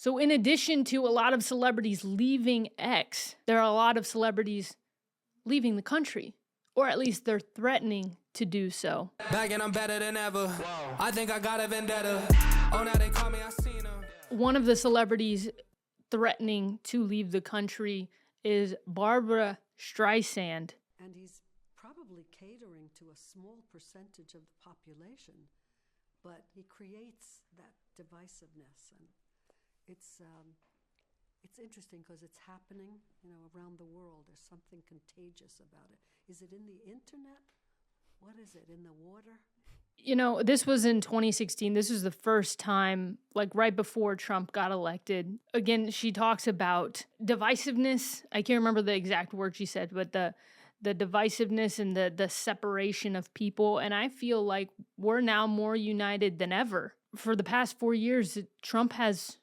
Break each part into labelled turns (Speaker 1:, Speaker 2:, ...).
Speaker 1: So in addition to a lot of celebrities leaving X, there are a lot of celebrities leaving the country, or at least they're threatening to do so.
Speaker 2: Back and I'm better than ever. Whoa. I think I got a vendetta. Oh, now they call me, I seen them.
Speaker 1: One of the celebrities threatening to leave the country is Barbara Streisand.
Speaker 3: And he's probably catering to a small percentage of the population, but he creates that divisiveness, and it's interesting because it's happening, around the world. There's something contagious about it. Is it in the internet? What is it, in the water?
Speaker 1: This was in 2016. This was the first time, like right before Trump got elected. Again, she talks about divisiveness. I can't remember the exact word she said, but the divisiveness and the separation of people. And I feel like we're now more united than ever. For the past 4 years, Trump has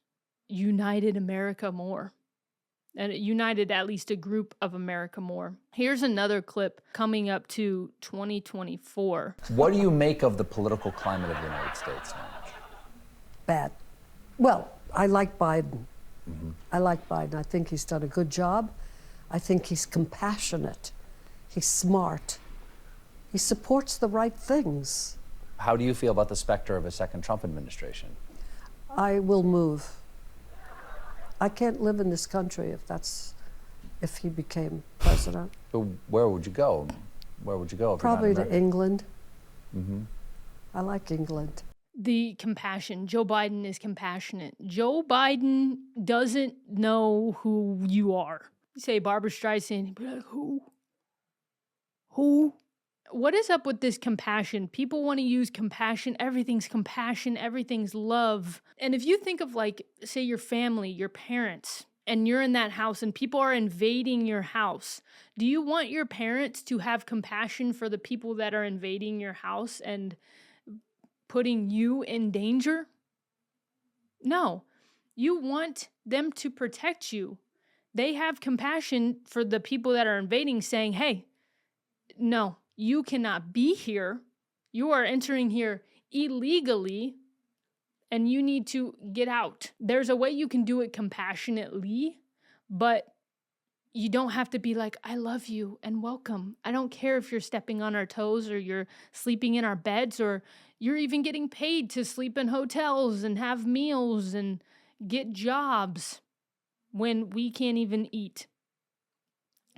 Speaker 1: united America more. And it united at least a group of America more. Here's another clip coming up to 2024.
Speaker 4: What do you make of the political climate of the United States now?
Speaker 3: Bad. Well, I like Biden. I like Biden. I think he's done a good job. I think he's compassionate. He's smart. He supports the right things.
Speaker 4: How do you feel about the specter of a second Trump administration?
Speaker 3: I will move. I can't live in this country if he became president.
Speaker 4: But where would you go? Where would you go?
Speaker 3: Probably to England. I like England.
Speaker 1: The compassion. Joe Biden is compassionate. Joe Biden doesn't know who you are. You say Barbara Streisand, he'd be like, who? Who? What is up with this compassion? People want to use compassion. Everything's compassion. Everything's love. And if you think of, like, say your family, your parents, and you're in that house and people are invading your house, do you want your parents to have compassion for the people that are invading your house and putting you in danger? No. You want them to protect you. They have compassion for the people that are invading, saying, hey, no. You cannot be here. You are entering here illegally, and you need to get out. There's a way you can do it compassionately, but you don't have to be like, I love you and welcome. I don't care if you're stepping on our toes or you're sleeping in our beds or you're even getting paid to sleep in hotels and have meals and get jobs when we can't even eat.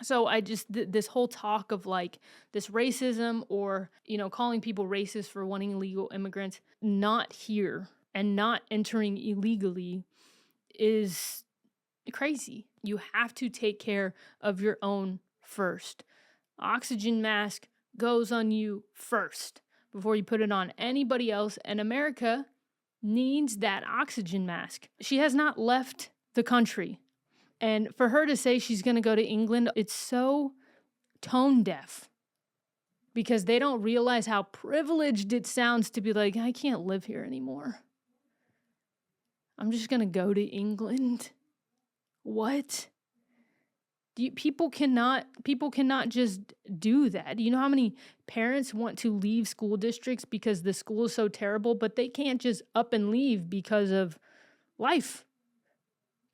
Speaker 1: So this whole talk of like this racism or, calling people racist for wanting illegal immigrants not here and not entering illegally is crazy. You have to take care of your own first. Oxygen mask goes on you first before you put it on anybody else. And America needs that oxygen mask. She has not left the country. And for her to say she's going to go to England, it's so tone deaf because they don't realize how privileged it sounds to be like, I can't live here anymore. I'm just going to go to England. What? People cannot just do that. Do you know how many parents want to leave school districts because the school is so terrible, but they can't just up and leave because of life?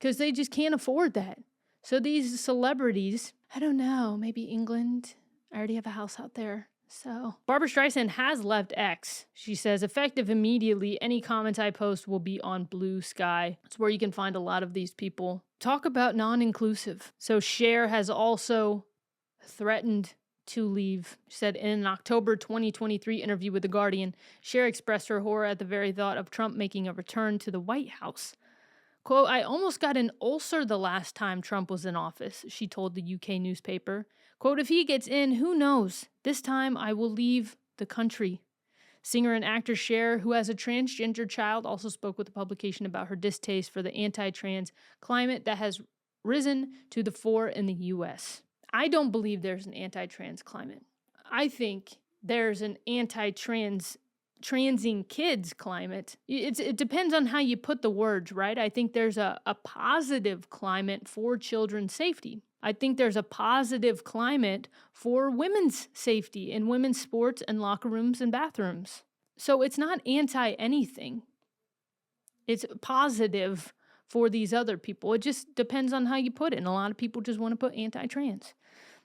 Speaker 1: Because they just can't afford that. So these celebrities, I don't know, maybe England. I already have a house out there. So Barbara Streisand has left X. She says, effective immediately, any comments I post will be on Blue Sky. It's where you can find a lot of these people. Talk about non-inclusive. So Cher has also threatened to leave. She said in an October 2023 interview with The Guardian, Cher expressed her horror at the very thought of Trump making a return to the White House. Quote, I almost got an ulcer the last time Trump was in office, she told the UK newspaper. Quote, if he gets in, who knows? This time I will leave the country. Singer and actor Cher, who has a transgender child, also spoke with the publication about her distaste for the anti-trans climate that has risen to the fore in the U.S. I don't believe there's an anti-trans climate. I think there's an transing kids climate. It depends on how you put the words, right? I think there's a positive climate for children's safety. I think there's a positive climate for women's safety in women's sports and locker rooms and bathrooms. So it's not anti anything. It's positive for these other people. It just depends on how you put it. And a lot of people just want to put anti-trans.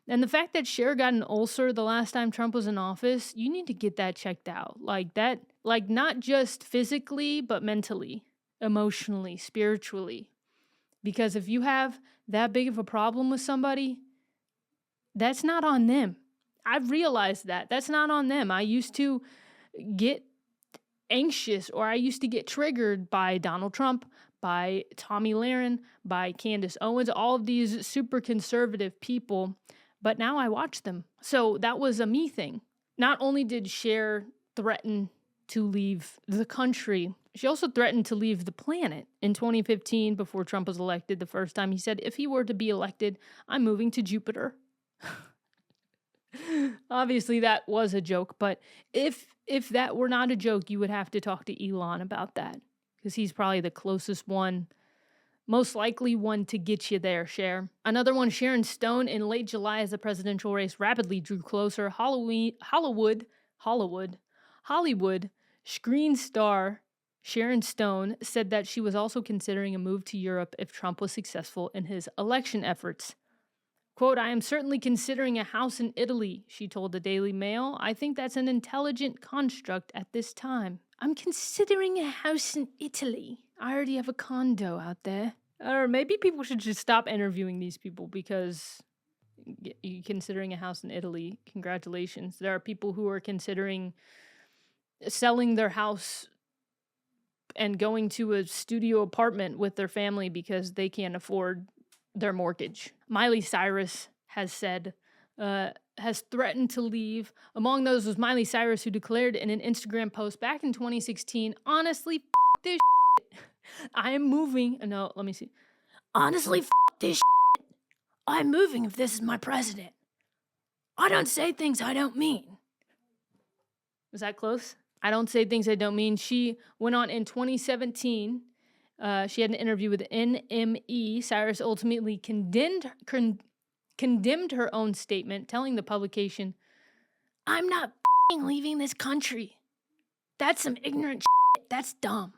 Speaker 1: And the fact that Cher got an ulcer the last time Trump was in office, you need to get that checked out. Like that, like not just physically, but mentally, emotionally, spiritually. Because if you have that big of a problem with somebody, that's not on them. I've realized that. That's not on them. I used to get anxious, or I used to get triggered by Donald Trump, by Tommy Lahren, by Candace Owens, all of these super conservative people. But now I watch them. So that was a me thing. Not only did Cher threaten to leave the country, she also threatened to leave the planet. In 2015, before Trump was elected the first time, he said, if he were to be elected, I'm moving to Jupiter. Obviously, that was a joke. But if that were not a joke, you would have to talk to Elon about that. Because he's probably the closest one, most likely one to get you there, Cher. Another one, Sharon Stone, in late July as the presidential race rapidly drew closer. Hollywood screen star Sharon Stone said that she was also considering a move to Europe if Trump was successful in his election efforts. Quote, I am certainly considering a house in Italy, she told the Daily Mail. I think that's an intelligent construct at this time. I'm considering a house in Italy. I already have a condo out there. Or maybe people should just stop interviewing these people because you're considering a house in Italy. Congratulations. There are people who are considering selling their house and going to a studio apartment with their family because they can't afford their mortgage. Miley Cyrus has threatened to leave. Among those was Miley Cyrus, who declared in an Instagram post back in 2016, honestly, this shit. I am moving. No, let me see. Honestly, this shit. I'm moving if this is my president. I don't say things I don't mean. Was that close? I don't say things I don't mean. She went on in 2017. She had an interview with NME. Cyrus ultimately condemned her own statement, telling the publication, I'm not leaving this country. That's some ignorant shit. That's dumb.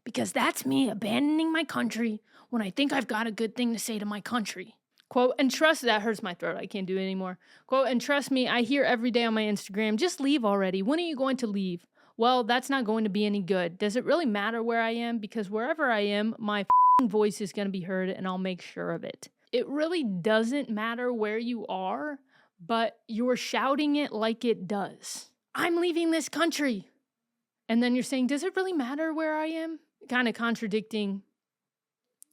Speaker 1: Because that's me abandoning my country when I think I've got a good thing to say to my country. Quote, and trust, that hurts my throat. I can't do it anymore. Quote, and trust me, I hear every day on my Instagram, just leave already. When are you going to leave? Well, that's not going to be any good. Does it really matter where I am? Because wherever I am, my voice is going to be heard, and I'll make sure of it. It really doesn't matter where you are, but you're shouting it like it does. I'm leaving this country. And then you're saying, does it really matter where I am? Kind of contradicting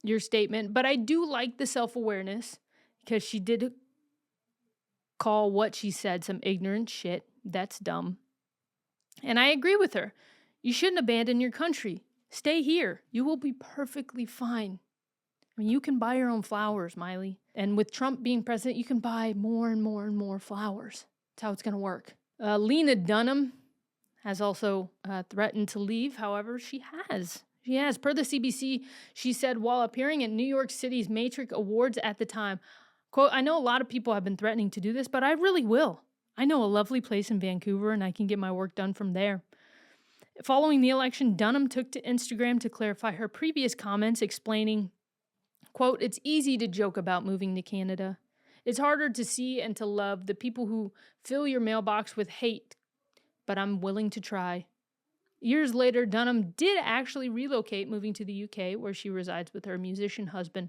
Speaker 1: your statement. But I do like the self-awareness, because she did call what she said some ignorant shit. That's dumb. And I agree with her. You shouldn't abandon your country. Stay here. You will be perfectly fine. I mean, you can buy your own flowers, Miley. And with Trump being president, you can buy more and more and more flowers. That's how it's going to work. Lena Dunham has also threatened to leave. However, she has. She has. Per the CBC, she said while appearing at New York City's Matrix Awards at the time, quote, I know a lot of people have been threatening to do this, but I really will. I know a lovely place in Vancouver, and I can get my work done from there. Following the election, Dunham took to Instagram to clarify her previous comments, explaining, quote, it's easy to joke about moving to Canada. It's harder to see and to love the people who fill your mailbox with hate, but I'm willing to try. Years later, Dunham did actually relocate, moving to the UK, where she resides with her musician husband,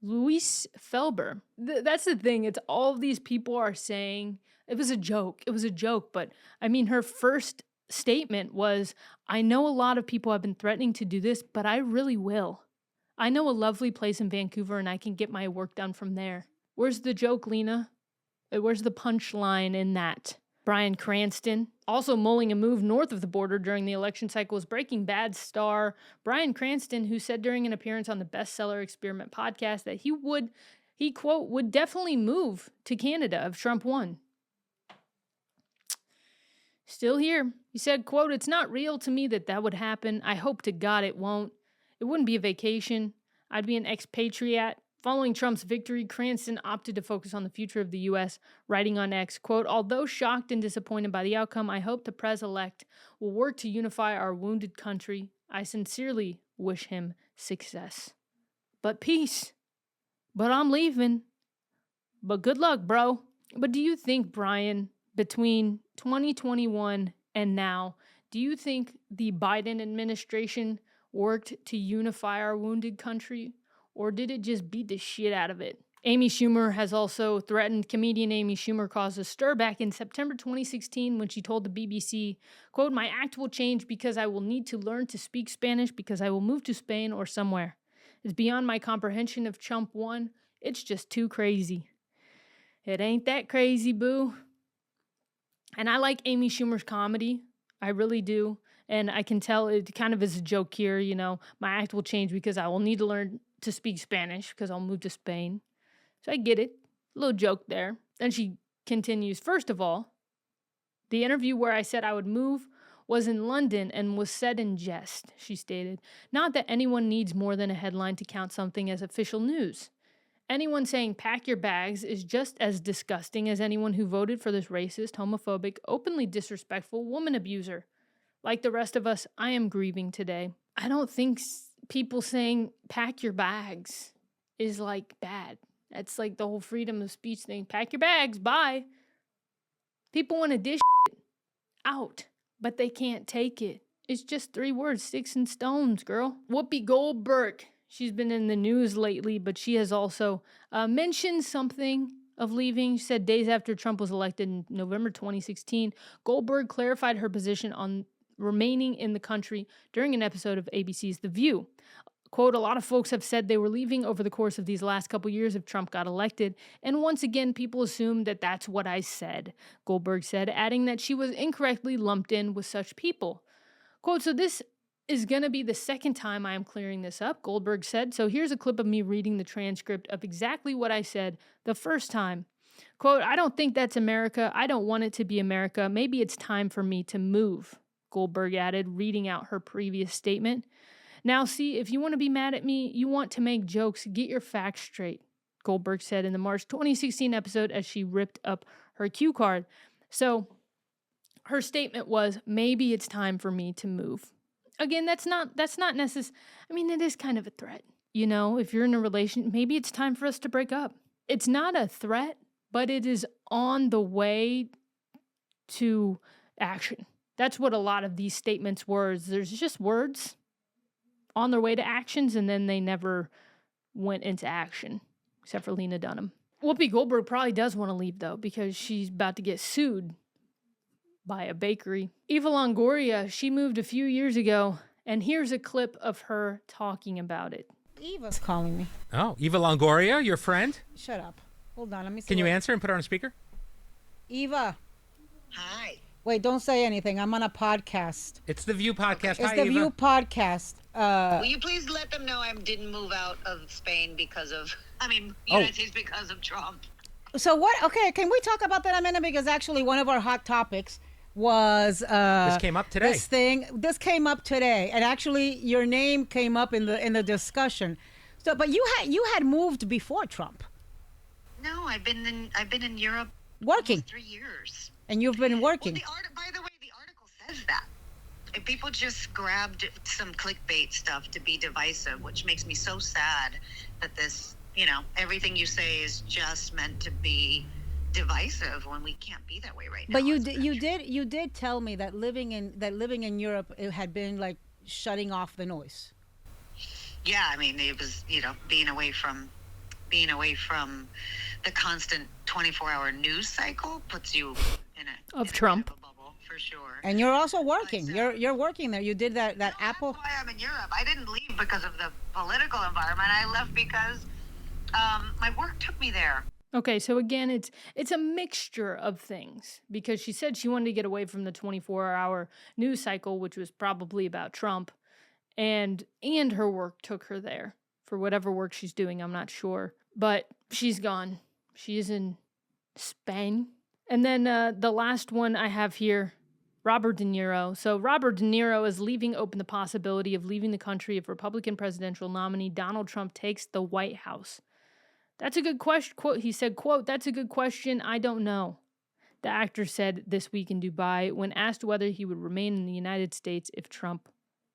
Speaker 1: Luis Felber. That's the thing. It's all of these people are saying, it was a joke. It was a joke. But I mean, her first statement was, I know a lot of people have been threatening to do this, but I really will. I know a lovely place in Vancouver, and I can get my work done from there. Where's the joke, Lena? Where's the punchline in that? Bryan Cranston, also mulling a move north of the border during the election cycle, is Breaking Bad star Bryan Cranston, who said during an appearance on the Bestseller Experiment podcast that he quote, would definitely move to Canada if Trump won. Still here. He said, quote, it's not real to me that would happen. I hope to God it won't. It wouldn't be a vacation. I'd be an expatriate. Following Trump's victory, Cranston opted to focus on the future of the U.S., writing on X, quote, although shocked and disappointed by the outcome, I hope the pres-elect will work to unify our wounded country. I sincerely wish him success. But peace. But I'm leaving. But good luck, bro. But do you think, Brian, between 2021 and now, do you think the Biden administration worked to unify our wounded country? Or did it just beat the shit out of it? Amy Schumer has also threatened. Comedian Amy Schumer caused a stir back in September 2016 when she told the BBC, quote, "My act will change because I will need to learn to speak Spanish because I will move to Spain or somewhere. It's beyond my comprehension if Trump won. It's just too crazy." It ain't that crazy, boo. And I like Amy Schumer's comedy. I really do. And I can tell it kind of is a joke here, you know. My act will change because I will need to learn to speak Spanish because I'll move to Spain. So I get it. A little joke there. Then she continues, "First of all, the interview where I said I would move was in London and was said in jest," she stated. "Not that anyone needs more than a headline to count something as official news. Anyone saying pack your bags is just as disgusting as anyone who voted for this racist, homophobic, openly disrespectful woman abuser. Like the rest of us, I am grieving today." I don't think people saying pack your bags is like bad. That's like the whole freedom of speech thing. Pack your bags, bye. People want to dish out, but they can't take it. It's just 3 words, sticks and stones, girl. Whoopi Goldberg. She's been in the news lately, but she has also mentioned something of leaving. She said days after Trump was elected in November 2016, Goldberg clarified her position on remaining in the country during an episode of ABC's The View. Quote, "A lot of folks have said they were leaving over the course of these last couple years if Trump got elected. And once again, people assume that that's what I said," Goldberg said, adding that she was incorrectly lumped in with such people. Quote, "So this is going to be the second time I am clearing this up," Goldberg said. "So here's a clip of me reading the transcript of exactly what I said the first time. Quote, I don't think that's America. I don't want it to be America. Maybe it's time for me to move," Goldberg added, reading out her previous statement. "Now, see, if you want to be mad at me, you want to make jokes, get your facts straight," Goldberg said in the March 2016 episode as she ripped up her cue card. So her statement was, maybe it's time for me to move. Again, that's not necessary. I mean, it is kind of a threat. You know, if you're in a relation, maybe it's time for us to break up. It's not a threat, but it is on the way to action. That's what a lot of these statements were. There's just words on their way to actions, and then they never went into action, except for Lena Dunham. Whoopi Goldberg probably does want to leave, though, because she's about to get sued by a bakery. Eva Longoria, she moved a few years ago, and here's a clip of her talking about it.
Speaker 5: Eva's calling me.
Speaker 6: Oh, Eva Longoria, your friend?
Speaker 5: Shut up. Hold on, let me see.
Speaker 6: Can you answer and put her on speaker?
Speaker 5: Eva.
Speaker 7: Hi.
Speaker 5: Wait, don't say anything. I'm on a podcast.
Speaker 6: It's the View podcast.
Speaker 5: It's
Speaker 6: Hi,
Speaker 5: the
Speaker 6: Eva.
Speaker 5: View podcast.
Speaker 7: Will you please let them know I didn't move out of Spain because of, United States because of Trump.
Speaker 5: So what? Okay, can we talk about that a minute? Because actually one of our hot topics was
Speaker 6: this came up today.
Speaker 5: This came up today, and actually your name came up in the discussion. So, but you had moved before Trump.
Speaker 7: No, I've been in Europe
Speaker 5: Working.
Speaker 7: almost 3 years.
Speaker 5: And you've been working.
Speaker 7: Well, by the way, the article says that. And people just grabbed some clickbait stuff to be divisive, which makes me so sad that this, everything you say is just meant to be divisive when we can't be that way right now.
Speaker 5: But you did tell me that living in Europe, it had been like shutting off the noise.
Speaker 7: Yeah, it was, being away from the constant 24-hour news cycle puts you in a
Speaker 1: Trump.
Speaker 7: bit of a bubble, for sure.
Speaker 5: And you're also working. You're working there. You did that Apple.
Speaker 7: That's why I'm in Europe. I didn't leave because of the political environment. I left because my work took me there.
Speaker 1: Okay, so again, it's a mixture of things, because she said she wanted to get away from the 24-hour news cycle, which was probably about Trump, and her work took her there for whatever work she's doing. I'm not sure, but she's gone. She is in Spain. And then the last one I have here, Robert De Niro. So Robert De Niro is leaving open the possibility of leaving the country if Republican presidential nominee Donald Trump takes the White House. That's a good question. Quote, he said, quote, "That's a good question. I don't know," the actor said this week in Dubai when asked whether he would remain in the United States if Trump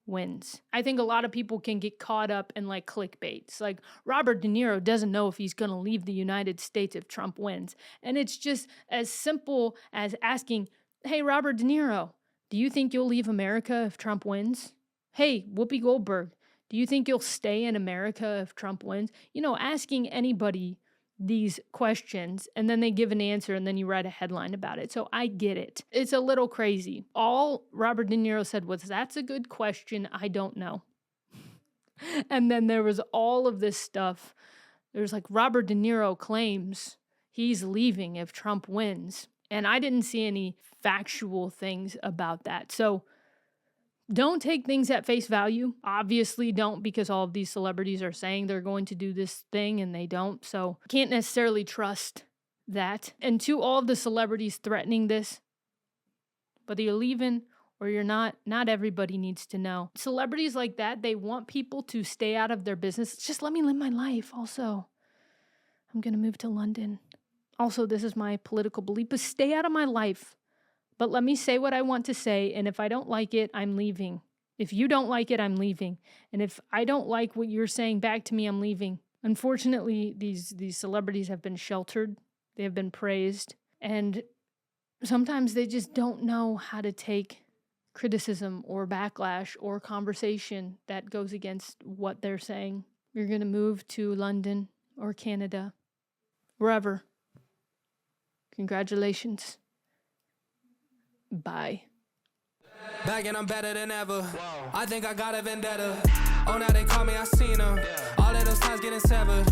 Speaker 1: wins. I think a lot of people can get caught up in like clickbaits. Like Robert De Niro doesn't know if he's going to leave the United States if Trump wins. And it's just as simple as asking, hey, Robert De Niro, do you think you'll leave America if Trump wins? Hey, Whoopi Goldberg, do you think you'll stay in America if Trump wins? You know, asking anybody these questions and then they give an answer and then you write a headline about it. So I get it. It's a little crazy. All Robert De Niro said was, that's a good question. I don't know. And then there was all of this stuff. There's like Robert De Niro claims he's leaving if Trump wins. And I didn't see any factual things about that. So don't take things at face value. Obviously don't, because all of these celebrities are saying they're going to do this thing and they don't. So can't necessarily trust that. And to all of the celebrities threatening this, whether you're leaving or you're not everybody needs to know. Celebrities like that, they want people to stay out of their business. Just let me live my life. Also, I'm going to move to London. Also, this is my political belief, but stay out of my life. But let me say what I want to say, and if I don't like it, I'm leaving. If you don't like it, I'm leaving. And if I don't like what you're saying back to me, I'm leaving. Unfortunately, these celebrities have been sheltered. They have been praised. And sometimes they just don't know how to take criticism or backlash or conversation that goes against what they're saying. You're going to move to London or Canada, wherever. Congratulations. Bye.
Speaker 2: Back and I'm better than ever. I think I got a vendetta. Oh, now they call me, I seen them. All of those times getting severed.